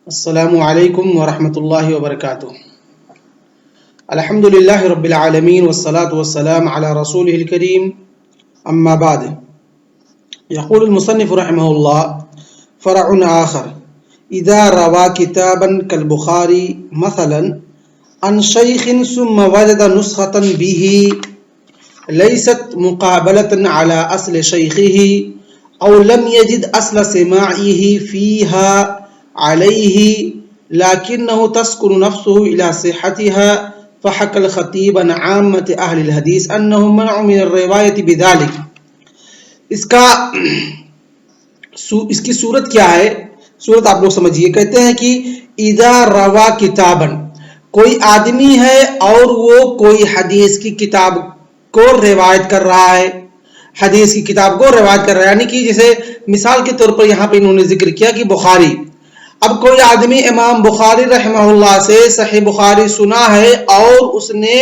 السلام علیکم ورحمۃ اللہ وبرکاتہ۔ الحمد للہ رب العالمین والصلاة والسلام علی رسولہ الکریم، اما بعد۔ یقول المصنف رحمہ اللہ: فرع آخر اذا روا کتابا کالبخاری مثلا عن شیخ ثم وجد نسخة به لیست مقابلة على اصل شیخه او لم یجد اصل سماعه فیها علیہ لکنہ تسکن نفسہ الی صحتها فحق الخطیب عن عامة اہل الحدیث انہم منعوا من الروایت بذلک۔ اس کی صورت کیا ہے؟ صورت آپ لوگ سمجھیے۔ کہتے ہیں کہ اذا روا کتابا، کوئی آدمی ہے اور وہ کوئی حدیث کی کتاب کو روایت کر رہا ہے، حدیث کی کتاب کو روایت کر رہا ہے، یعنی کہ جیسے مثال کے طور پر یہاں پہ انہوں نے ذکر کیا کہ بخاری۔ اب کوئی آدمی امام بخاری رحمہ اللہ سے صحیح بخاری سنا ہے اور اس نے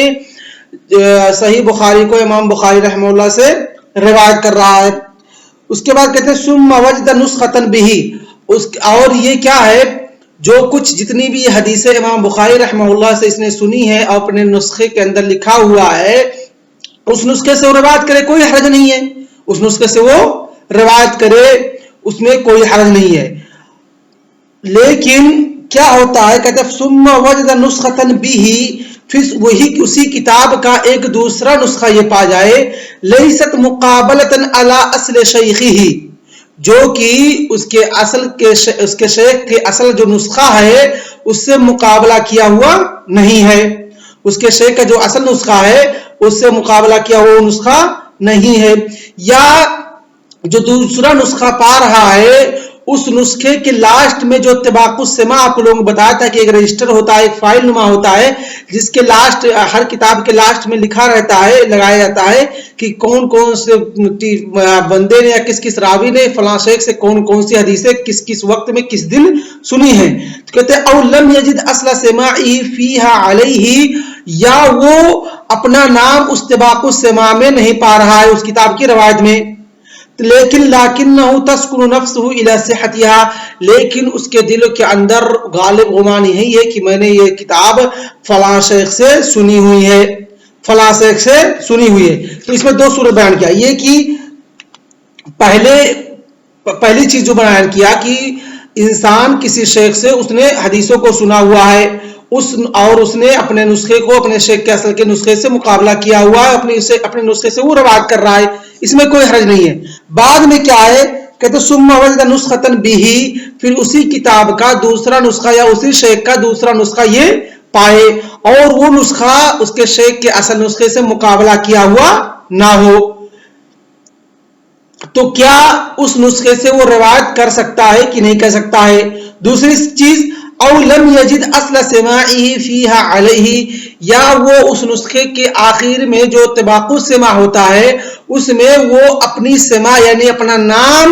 صحیح بخاری کو امام بخاری رحمہ اللہ سے روایت کر رہا ہے۔ اس کے بعد کہتے ہیں ثم وجد نسخة به، اور یہ کیا ہے؟ جو کچھ جتنی بھی حدیثیں امام بخاری رحمہ اللہ سے اس نے سنی ہے اور اپنے نسخے کے اندر لکھا ہوا ہے، اس نسخے سے وہ روایت کرے، کوئی حرج نہیں ہے۔ اس نسخے سے وہ روایت کرے، اس میں کوئی حرج نہیں ہے۔ لیکن کیا ہوتا ہے؟ کہتے ہیں ثم وجد نسخة به، پھر وہی اسی کتاب کا ایک دوسرا نسخہ یہ پا جائے، لیست مقابلة على اصل شیخه، جو کہ اس کے شیخ کے اصل جو نسخہ ہے اس سے مقابلہ کیا ہوا نہیں ہے۔ اس کے شیخ کا جو اصل نسخہ ہے اس سے مقابلہ کیا ہوا نسخہ نہیں ہے، یا جو دوسرا نسخہ پا رہا ہے اس نسخے کے لاسٹ میں جو طباق السماع آپ لوگوں کو بتایا تھا کہ ایک رجسٹر ہوتا ہے، ایک فائل نما ہوتا ہے جس کے لاسٹ، ہر کتاب کے لاسٹ میں لکھا رہتا ہے، لگایا جاتا ہے کہ کون کون سے بندے نے یا کس کس راوی نے فلاں شیخ سے کون کون سی حدیثیں کس کس وقت میں کس دن سنی ہیں۔ تو کہتے ہیں او لم یجد اصل سماعی فیہا علیہ، یا وہ اپنا نام اس طباق السماع میں نہیں پا رہا ہے اس کتاب کی روایت میں، لیکن لکنہ تسکن نفسہ الی صحتها، لیکن اس کے دل کے اندر غالب گمان یہی ہے کہ میں نے یہ کتاب فلاں شیخ سے سنی ہوئی ہے، فلاں شیخ سے سنی ہوئی ہے۔ تو اس میں دو صورت بیان کیا، یہ کہ پہلی چیز جو بیان کیا کہ انسان کسی شیخ سے اس نے حدیثوں کو سنا ہوا ہے اور اس نے اپنے نسخے کو اپنے شیخ کے اصل کے نسخے سے مقابلہ کیا ہوا ہے، اپنے نسخے سے وہ روایت کر رہا ہے، اس میں کوئی حرج نہیں ہے۔ بعد میں کیا ہے؟ کہتے ثم وجد نسخة به، پھر اسی کتاب کا دوسرا نسخہ یا اسی شیخ کا دوسرا نسخہ یہ پائے اور وہ نسخہ اس کے شیخ کے اصل نسخے سے مقابلہ کیا ہوا نہ ہو، تو کیا اس نسخے سے وہ روایت کر سکتا ہے کہ نہیں کر سکتا ہے؟ دوسری چیز او لم یجد اصل سماعه فیہا علیہ، یا وہ اس نسخے کے آخر میں جو طباق السماع ہوتا ہے اس میں وہ اپنی سماع یعنی اپنا نام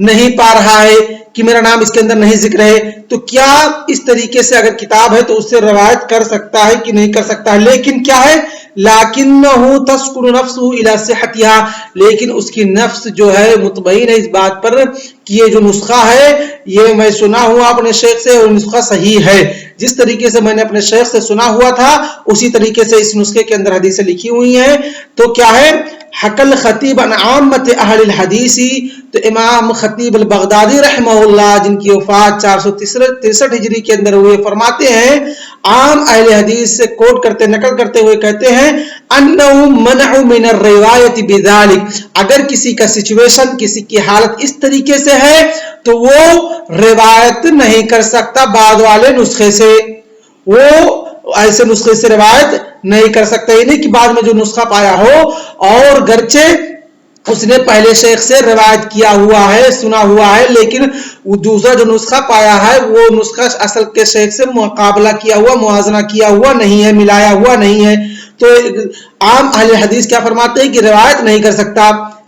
نہیں پا رہا ہے کہ میرا نام اس کے اندر نہیں ذکر ہے، تو کیا اس طریقے سے اگر کتاب ہے تو اس سے روایت کر سکتا ہے کہ نہیں کر سکتا ہے؟ لیکن کیا ہے؟ لکنہ تسکن نفسہ الی صحتها، لیکن اس کی نفس جو ہے مطمئن ہے اس بات پر کہ یہ جو نسخہ ہے یہ میں سنا ہوا اپنے شیخ سے اور نسخہ صحیح ہے، جس طریقے سے میں نے اپنے شیخ سے سنا ہوا تھا اسی طریقے سے اس نسخے کے اندر حدیثیں لکھی ہوئی ہیں۔ تو کیا ہے؟ حق الخطیب عن عامة اہل الحدیث، تو امام خطیب البغدادی رحمہ اللہ جن کی وفات 463 ہجری کے اندر ہوئے، فرماتے ہیں عام اہل حدیث سے کوٹ کرتے نقل کرتے ہوئے کہتے ہیں انہم منعوا من الروایت بذلک، اگر کسی کا سچویشن کسی کی حالت اس طریقے سے ہے تو وہ روایت نہیں کر سکتا بعد والے نسخے سے، وہ ایسے نسخے سے روایت نہیں کر سکتا، یہ نہیں کہ بعد میں جو نسخہ پایا ہو اور گرچہ اس نے پہلے شیخ سے روایت کیا ہوا ہے سنا ہوا ہے لیکن وہ دوسرا جو نسخہ پایا ہے وہ نسخہ اصل کے شیخ سے مقابلہ کیا ہوا موازنہ کیا ہوا نہیں ہے، ملایا ہوا نہیں ہے، تو عام اہل حدیث کیا فرماتے ہیں کہ روایت نہیں کر سکتا۔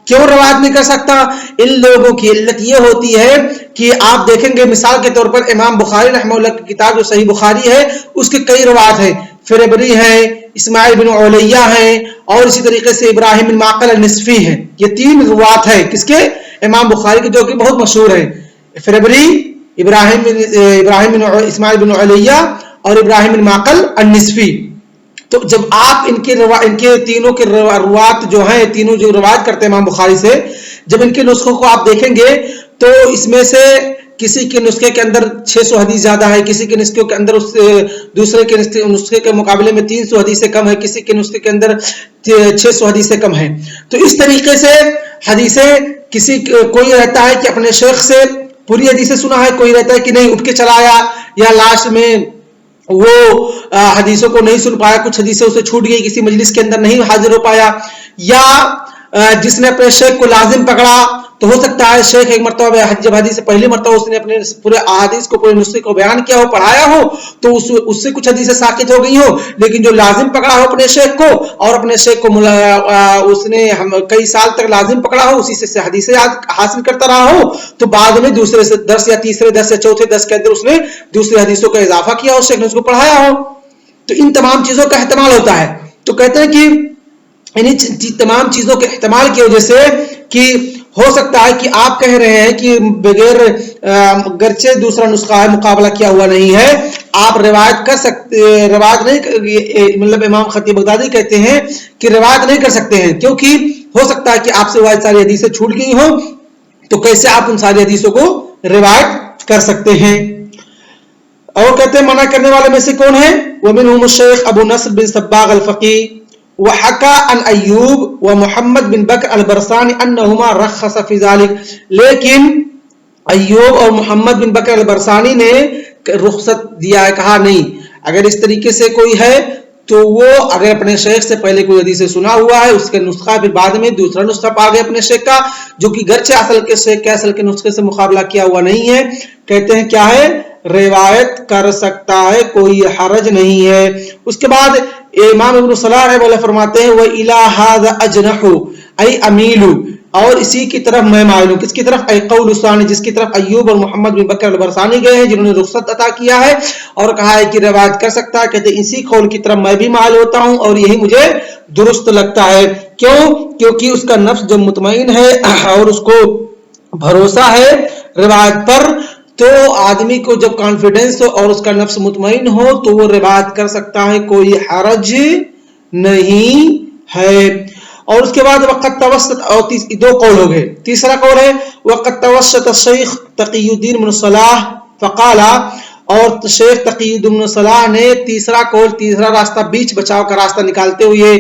کیوں روایت نہیں کر سکتا؟ ان لوگوں کی علت یہ ہوتی ہے کہ آپ دیکھیں گے مثال کے طور پر امام بخاری رحمہ اللہ کی کتاب جو صحیح بخاری ہے اس کے کئی روایت ہیں، فربری ہیں، اسماعیل بن علیہ ہیں اور اسی طریقے سے ابراہیم بن معقل النصفی ہیں، یہ تین روایت ہیں کس کے؟ امام بخاری کے، جو کہ بہت مشہور ہیں، فربری، इब्राहिम बिन इस्माइल बिन उलैया और इब्राहिम बिन माकल अन्निस्फी। तो जब आप इनके तीनों के रुवात जो हैं, तीनों जो रिवायत करते हैं इमाम बुखारी से, जब इनके नुस्खों को आप देखेंगे तो इसमें से किसी के नुस्खे के अंदर 600 हदीस ज्यादा है, किसी के नुस्खे के अंदर दूसरे के नुस्खे के मुकाबले में 300 हदीसें कम है, किसी के नुस्खे के अंदर 600 हदीसें कम है। तो इस तरीके से हदीसें कोई रहता है कि अपने शेख से पूरी हदीसें सुना है, कोई रहता है कि नहीं उठ के चला आया, या लास्ट में वो हदीसों को नहीं सुन पाया, कुछ हदीसें उसे छूट गई, किसी मजलिस के अंदर नहीं हाजिर हो पाया, या जिसने अपने शेख को लाजिम पकड़ा, तो हो सकता है शेख एक मरतबा जब हदीस से पहली मरतबा उसने अपने पूरे अहादीस को, पूरे नुस्खे को बयान किया हो, पढ़ाया हो, तो उससे कुछ हदीसें साकित हो गई हो, लेकिन जो लाजिम पकड़ा हो अपने शेख को, और अपने शेख को उसने कई साल तक लाजिम पकड़ा हो, उसी से हदीसें हासिल करता रहा हो, तो बाद में दूसरे से दर्स या तीसरे दर्स या चौथे दर्स के अंदर उसने दूसरी हदीसों का इजाफा किया हो, शेख ने उसको पढ़ाया हो। तो इन तमाम चीजों का एहतमाल होता है। तो कहते हैं कि इन तमाम चीजों के एहतमाल की वजह से कि हो सकता है कि आप कह रहे हैं कि बगैर गरचे दूसरा नुस्खा है, मुकाबला किया हुआ नहीं है, आप रिवायत कर सकते, रिवायत नहीं, मतलब इमाम खतीब बगदादी कहते हैं कि रिवायत नहीं कर सकते हैं, क्योंकि हो सकता है कि आपसे वह सारी हदीसें छूट गई हो, तो कैसे आप उन सारी हदीसों को रिवायत कर सकते हैं। और कहते हैं मना करने वाले में से कौन है? वमिनहुम शेख अबू नस्र बिन सब्बाग अल-फकी वहका अन अय्यूब व मोहम्मद बिन बकर अल-बरसानी अन्नहुमा रखस फी ज़ालिक। लेकिन अय्यूब और मोहम्मद बिन बकर अल-बरसानी ने रुखसत दिया है, कहा नहीं, अगर इस तरीके से कोई है तो वो अगर अपने शेख से पहले कोई हदीस सुना हुआ है, उसके नुस्खा, फिर बाद में दूसरा नुस्खा पा गए अपने शेख का, जो कि गरचे असल के शेख के असल के नुस्खे से मुकाबला किया हुआ नहीं है, कहते हैं क्या है, रिवायत कर सकता है, कोई हरज नहीं है। उसके बाद इमाम इब्न सलाह रहमतुल्लाह फरमाते हैं वह इला हाज़ा अजनहु ऐ अमीलु, और इसी की तरफ मैं मालूम, किसकी तरफ, ऐ क़ौल सानी, जिसकी तरफ अय्यूब और मोहम्मद बिन बकर अल-बरसानी गए हैं, जिन्होंने रुखसत अता किया है और कहा है कि रिवायत कर सकता है, कहते इसी कौल की तरफ मैं भी माल होता हूं और यही मुझे दुरुस्त लगता है। क्यों? क्योंकि उसका नफ्स जब मुतमईन है और उसको भरोसा है रिवायत पर, तो आदमी को जब कॉन्फिडेंस हो और उसका नफ्स मुतमईन हो तो वो रिवायत कर सकता है, कोई हरज नहीं है। और उसके बाद वक़्त तवस्सत, और दो कौल हो गए। तीसरा कौल है वक़्त तवस्सत शेख तक़ीउद्दीन इब्न सलाह फ़क़ाला, और शेख तक़ीउद्दीन इब्न सलाह ने तीसरा कौल, तीसरा रास्ता, बीच बचाव का रास्ता निकालते हुए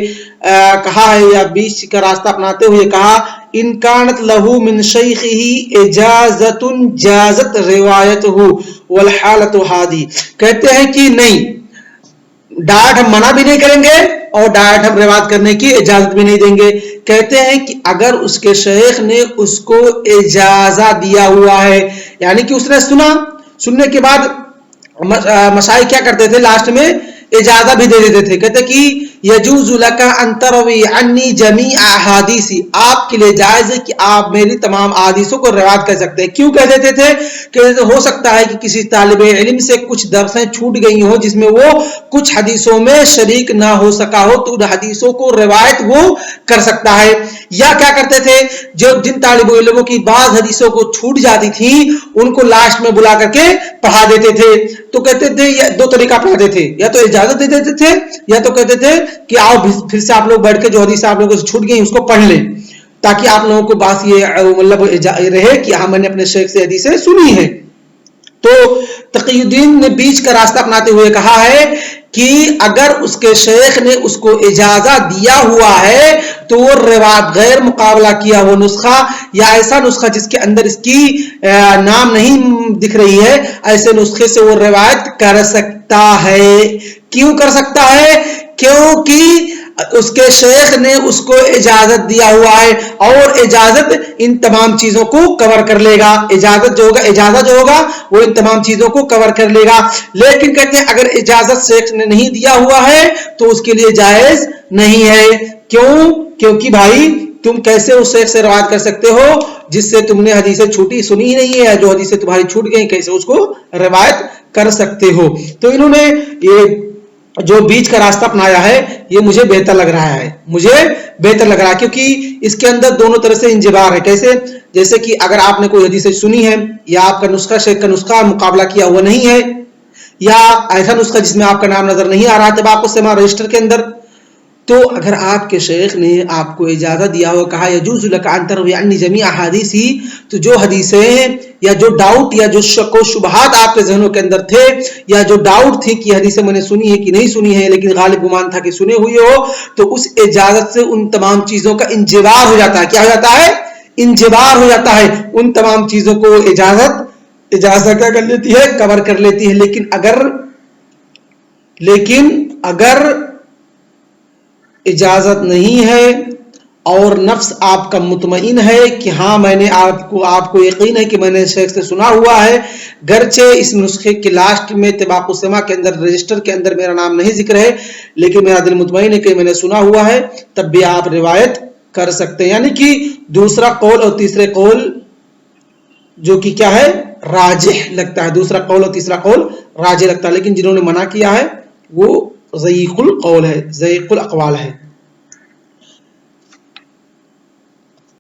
कहा है, या बीच का रास्ता अपनाते हुए कहा, इन कानत लहू मिन शैखिही इजाज़तुन जाज़त रिवायतहु वल हालतु हादी। कहते हैं कि नहीं, डायरेक्ट हम मना भी नहीं करेंगे और डायरेक्ट हम रिवायत करने की इजाजत भी नहीं देंगे। कहते हैं कि अगर उसके शेख ने उसको इजाजा दिया हुआ है, यानी कि उसने सुना, सुनने के बाद मशाइख क्या करते थे, लास्ट में इजाजा भी दे देते थे, कहते कि यजूज़ु लका अन तरवी अन्नी जमी अहादीसी, आपके लिए जायज है कि आप मेरी तमाम अहादीसों को रिवायत कर सकते हैं। क्यों कह देते थे? कहते हो सकता है कि किसी तालिब इल्म से कुछ दर्सें छूट गई हो जिसमें वो कुछ हदीसों में शरीक ना हो सका हो, तो उन हदीसों को रिवायत वो कर सकता है। या क्या करते थे, जो जिन तालिब इल्मों की बाज़ हदीसों को छूट जाती थी उनको लास्ट में बुला करके पढ़ा देते थे। तो कहते थे, या दो तरीका अपनाते थे, या तो इजाजत दे देते थे, या तो कहते थे कि आओ फिर से आप लोग बैठ के जो हदीस आप लोगों से छूट गई उसको पढ़ लें, ताकि आप लोगों को बात ये मतलब रहे कि हाँ मैंने अपने शेख से हदीसें सुनी है। तो तक़ीउद्दीन ने बीच का रास्ता अपनाते हुए कहा है कि अगर उसके शेख ने उसको इजाजा दिया हुआ है तो वो रिवायत गैर मुकाबला किया हुआ नुस्खा, या ऐसा नुस्खा जिसके अंदर इसकी नाम नहीं दिख रही है, ऐसे नुस्खे से वो रिवायत कर सकता है। क्यों कर सकता है? क्योंकि उसके शेख ने उसको इजाजत दिया हुआ है, और इजाजत इन तमाम चीजों को कवर कर लेगा। इजाजत जो होगा, इजाजत जो होगा वो इन तमाम चीजों को कवर कर लेगा। लेकिन कहते हैं अगर इजाजत शेख ने नहीं दिया हुआ है तो उसके लिए जायज नहीं है। क्यों? क्योंकि भाई तुम कैसे उस शेख से रिवायत कर सकते हो जिससे तुमने हदीसें छूटी सुनी ही नहीं है, जो हदीसें तुम्हारी छूट गई कैसे उसको रिवायत कर सकते हो? तो इन्होंने ये जो बीच का रास्ता अपनाया है ये मुझे बेहतर लग रहा है, मुझे बेहतर लग रहा है, क्योंकि इसके अंदर दोनों तरह से इंजिबार है। कैसे? जैसे कि अगर आपने कोई हदीस सुनी है या आपका नुस्खा शेख का नुस्खा मुकाबला किया हुआ नहीं है, या ऐसा नुस्खा जिसमें आपका नाम नजर नहीं आ रहा है तबाक़ुस समा रजिस्टर के अंदर, तो अगर आपके शेख ने आपको इजाजत दिया हो, कहा यजूज़ु लका अन तरवी अन्नी जमीअ अहादीसी, तो जो हदीसें या जो डाउट या जो शक व शुबहात आपके ज़हनों के अंदर थे, या जो डाउट थी कि हदीसें मैंने सुनी है कि नहीं सुनी है, लेकिन गालिब गुमान था कि सुने हुए हो, तो उस इजाजत से उन तमाम चीज़ों का इंजिबार हो जाता है। क्या हो जाता है? इंजिबार हो जाता है। उन तमाम चीज़ों को इजाजत क्या कर लेती है? कवर कर लेती है। लेकिन अगर इजाजत नहीं है और नफ्स आपका मुतमईन है कि हाँ मैंने आपको यकीन है कि मैंने शेख से सुना हुआ है, गरचे इस नुस्खे के लास्ट में तबाक़ुस समा के अंदर रजिस्टर के अंदर मेरा नाम नहीं जिक्र है, लेकिन मेरा दिल मुतमईन है कि मैंने सुना हुआ है, तब भी आप रिवायत कर सकते हैं। यानी कि दूसरा कौल और तीसरे कौल जो कि क्या है? राजिह लगता है। दूसरा कौल और तीसरा कौल राजिह लगता है, लेकिन जिन्होंने मना किया है वो ज़ईक़ुल कौल है, ज़ईक़ुल अक़वाल है।